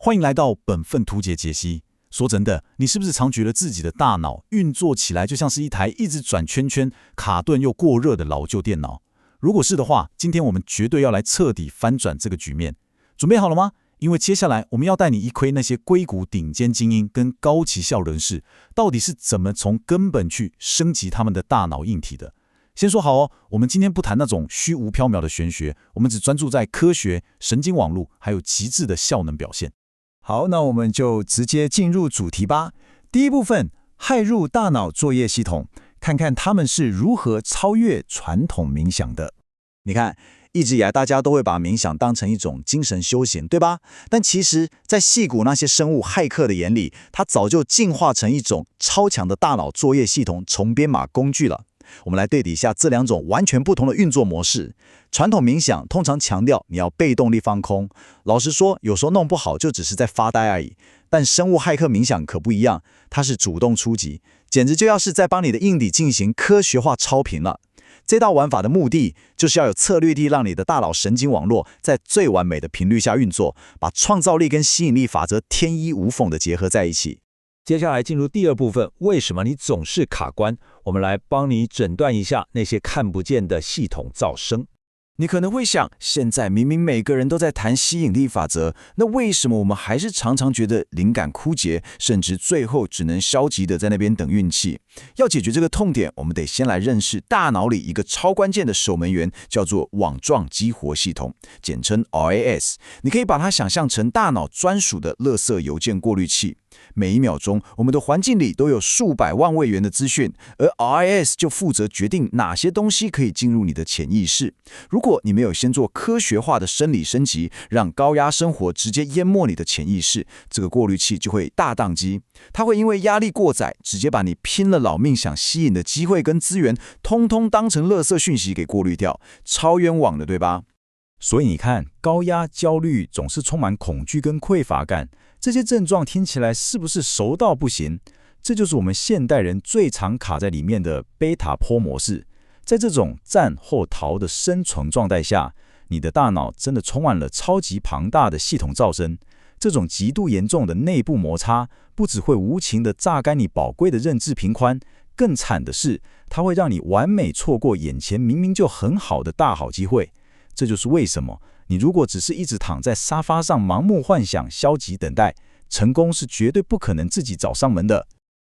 欢迎来到本分图解解析。说真的，你是不是常觉得自己的大脑运作起来就像是一台一直转圈圈、卡顿又过热的老旧电脑？如果是的话，今天我们绝对要来彻底翻转这个局面。准备好了吗？因为接下来我们要带你一窥那些硅谷顶尖精英跟高绩效人士到底是怎么从根本去升级他们的大脑硬体的。先说好哦，我们今天不谈那种虚无缥缈的玄学，我们只专注在科学、神经网络还有极致的效能表现。好，那我们就直接进入主题吧。第一部分，骇入大脑作业系统，看看他们是如何超越传统冥想的。你看，一直以来大家都会把冥想当成一种精神修行，对吧？但其实，在矽谷那些生物骇客的眼里，它早就进化成一种超强的大脑作业系统重编码工具了。我们来对比一下这两种完全不同的运作模式。传统冥想通常强调你要被动力放空，老实说，有时候弄不好就只是在发呆而已。但生物骇客冥想可不一样，它是主动出击，简直就要是在帮你的硬体进行科学化超频了。这道玩法的目的，就是要有策略地让你的大脑神经网络在最完美的频率下运作，把创造力跟吸引力法则天衣无缝地结合在一起。接下来进入第二部分，为什么你总是卡关？我们来帮你诊断一下那些看不见的系统噪声。你可能会想，现在明明每个人都在谈吸引力法则，那为什么我们还是常常觉得灵感枯竭，甚至最后只能消极的在那边等运气？要解决这个痛点，我们得先来认识大脑里一个超关键的守门员，叫做网状激活系统，简称 RAS。你可以把它想象成大脑专属的垃圾邮件过滤器。每一秒钟，我们的环境里都有数百万位元的资讯，而 RAS 就负责决定哪些东西可以进入你的潜意识。如果你没有先做科学化的生理升级，让高压生活直接淹没你的潜意识，这个过滤器就会大宕机。它会因为压力过载，直接把你拼了老命想吸引的机会跟资源，通通当成垃圾讯息给过滤掉，超冤枉的，对吧？所以你看，高压、焦虑总是充满恐惧跟匮乏感，这些症状听起来是不是熟到不行？这就是我们现代人最常卡在里面的贝塔波模式。在这种战或逃的生存状态下，你的大脑真的充满了超级庞大的系统噪声。这种极度严重的内部摩擦，不只会无情地榨干你宝贵的认知频宽，更惨的是，它会让你完美错过眼前明明就很好的大好机会。这就是为什么你如果只是一直躺在沙发上盲目幻想、消极等待，成功是绝对不可能自己找上门的。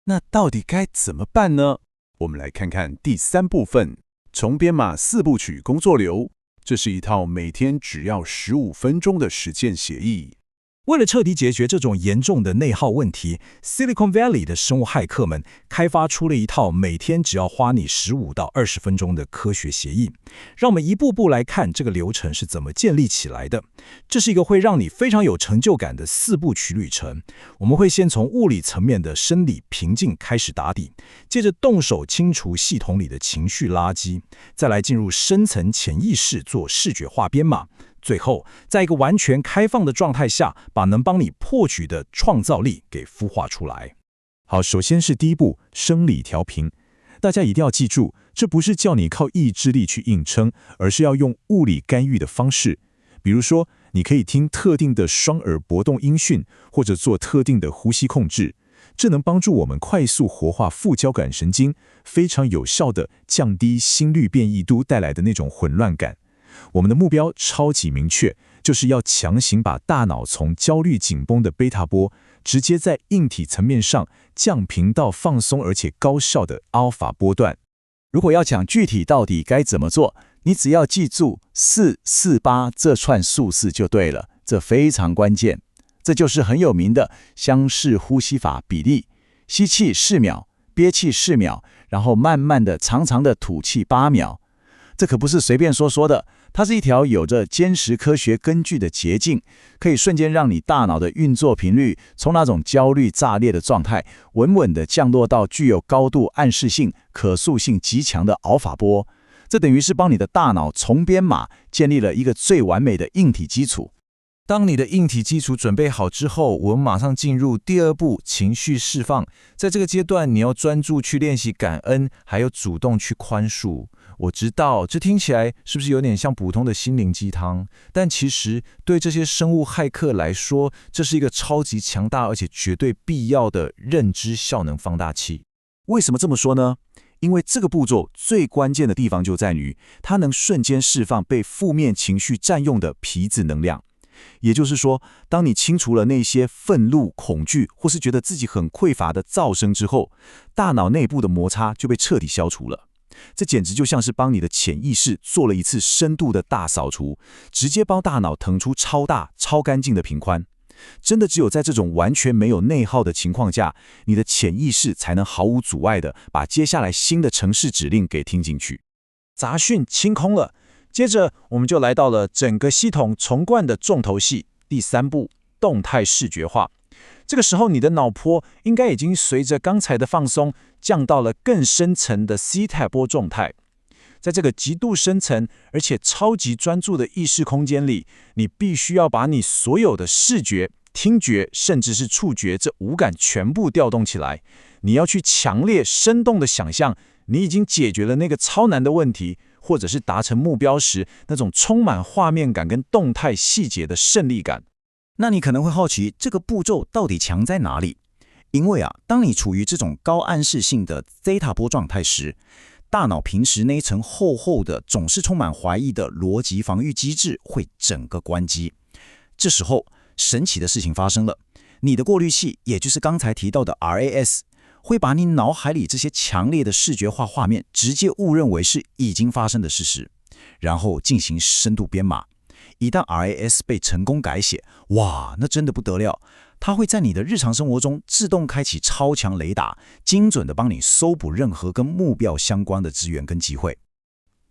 那到底该怎么办呢？我们来看看第三部分，重编码4部曲工作流。这是一套每天只要15分钟的实践协议。为了彻底解决这种严重的内耗问题， Silicon Valley 的生物骇客们开发出了一套每天只要花你15到20分钟的科学协议。让我们一步步来看这个流程是怎么建立起来的。这是一个会让你非常有成就感的4部曲旅程。我们会先从物理层面的生理平静开始打底，接着动手清除系统里的情绪垃圾，再来进入深层潜意识做视觉化编码，最后，在一个完全开放的状态下，把能帮你破局的创造力给孵化出来。好，首先是第一步，生理调频。大家一定要记住，这不是叫你靠意志力去硬撑，而是要用物理干预的方式。比如说，你可以听特定的双耳搏动音讯，或者做特定的呼吸控制。这能帮助我们快速活化副交感神经，非常有效地降低心率变异度带来的那种混乱感。我们的目标超级明确，就是要强行把大脑从焦虑紧绷的贝塔波，直接在硬体层面上降频到放松而且高效的阿尔法波段。如果要讲具体到底该怎么做，你只要记住448这串数字就对了，这非常关键。这就是很有名的箱式呼吸法比例，吸气4秒，憋气4秒，然后慢慢的长长的吐气8秒。这可不是随便说说的，它是一条有着坚实科学根据的捷径，可以瞬间让你大脑的运作频率从那种焦虑炸裂的状态，稳稳地降落到具有高度暗示性、可塑性极强的阿尔法波。这等于是帮你的大脑重编码，建立了一个最完美的硬体基础。当你的硬体基础准备好之后，我们马上进入第二步，情绪释放。在这个阶段，你要专注去练习感恩，还有主动去宽恕。我知道这听起来是不是有点像普通的心灵鸡汤？但其实对这些生物骇客来说，这是一个超级强大而且绝对必要的认知效能放大器。为什么这么说呢？因为这个步骤最关键的地方就在于，它能瞬间释放被负面情绪占用的皮质能量。也就是说，当你清除了那些愤怒、恐惧或是觉得自己很匮乏的噪声之后，大脑内部的摩擦就被彻底消除了。这简直就像是帮你的潜意识做了一次深度的大扫除，直接帮大脑腾出超大、超干净的频宽。真的只有在这种完全没有内耗的情况下，你的潜意识才能毫无阻碍地把接下来新的程式指令给听进去。杂讯清空了，接着我们就来到了整个系统重灌的重头戏，第3步，动态视觉化。这个时候，你的脑波应该已经随着刚才的放松，降到了更深层的西塔波状态。在这个极度深层而且超级专注的意识空间里，你必须要把你所有的视觉、听觉，甚至是触觉这五感全部调动起来。你要去强烈、生动的想象，你已经解决了那个超难的问题，或者是达成目标时那种充满画面感跟动态细节的胜利感。那你可能会好奇，这个步骤到底强在哪里？因为当你处于这种高暗示性的 theta 波状态时，大脑平时那一层厚厚的、总是充满怀疑的逻辑防御机制会整个关机。这时候，神奇的事情发生了，你的过滤器，也就是刚才提到的 RAS， 会把你脑海里这些强烈的视觉化画面直接误认为是已经发生的事实，然后进行深度编码。一旦 RAS 被成功改写，哇，那真的不得了！它会在你的日常生活中自动开启超强雷达，精准地帮你搜捕任何跟目标相关的资源跟机会。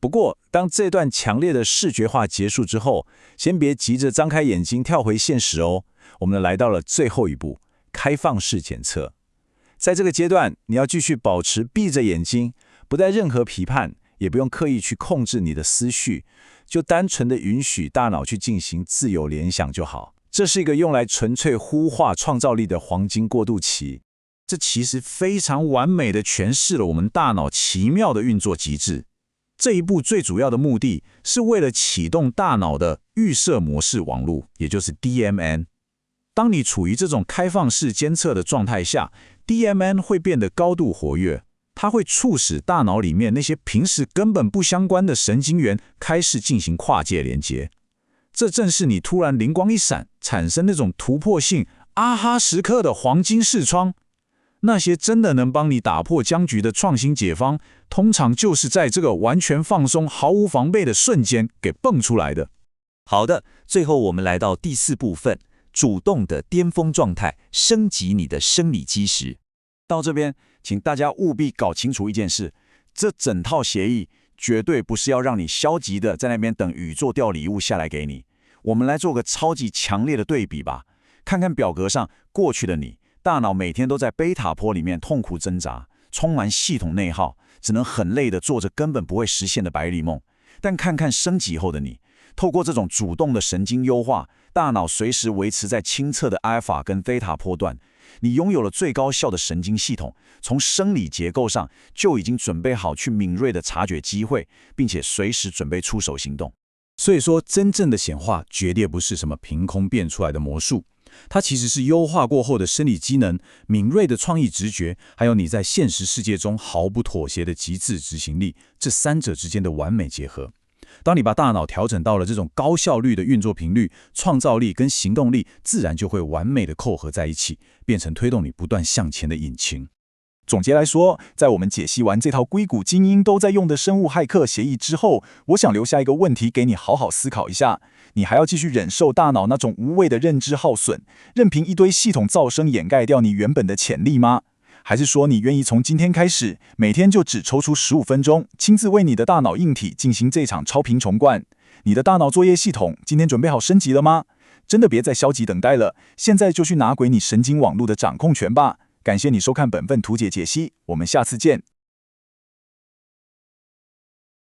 不过，当这段强烈的视觉化结束之后，先别急着张开眼睛跳回现实哦。我们来到了最后一步，开放式检测。在这个阶段，你要继续保持闭着眼睛，不带任何批判，也不用刻意去控制你的思绪，就单纯的允许大脑去进行自由联想就好。这是一个用来纯粹孵化创造力的黄金过渡期。这其实非常完美的诠释了我们大脑奇妙的运作机制。这一步最主要的目的是为了启动大脑的预设模式网络，也就是 DMN。当你处于这种开放式监测的状态下， DMN 会变得高度活跃，它会促使大脑里面那些平时根本不相关的神经元开始进行跨界连接。这正是你突然灵光一闪，产生那种突破性啊哈时刻的黄金视窗。那些真的能帮你打破僵局的创新解方，通常就是在这个完全放松、毫无防备的瞬间给蹦出来的。好的，最后我们来到第4部分，主动的巅峰状态，升级你的生理基石。到这边，请大家务必搞清楚一件事，这整套协议绝对不是要让你消极的在那边等宇宙掉礼物下来给你。我们来做个超级强烈的对比吧，看看表格上过去的你，大脑每天都在贝塔波里面痛苦挣扎，充满系统内耗，只能很累的做着根本不会实现的白日梦。但看看升级后的你，透过这种主动的神经优化，大脑随时维持在清澈的阿尔法跟贝塔波段，你拥有了最高效的神经系统，从生理结构上就已经准备好去敏锐的察觉机会，并且随时准备出手行动。所以说，真正的显化绝对不是什么凭空变出来的魔术，它其实是优化过后的生理机能、敏锐的创意直觉，还有你在现实世界中毫不妥协的极致执行力，这三者之间的完美结合。当你把大脑调整到了这种高效率的运作频率，创造力跟行动力自然就会完美的扣合在一起，变成推动你不断向前的引擎。总结来说，在我们解析完这套硅谷精英都在用的生物骇客协议之后，我想留下一个问题给你好好思考一下：你还要继续忍受大脑那种无谓的认知耗损，任凭一堆系统噪声掩盖掉你原本的潜力吗？还是说你愿意从今天开始，每天就只抽出15分钟，亲自为你的大脑硬体进行这场超频重灌？你的大脑作业系统今天准备好升级了吗？真的别再消极等待了，现在就去拿回你神经网络的掌控权吧！感谢你收看本份图解解析，我们下次见。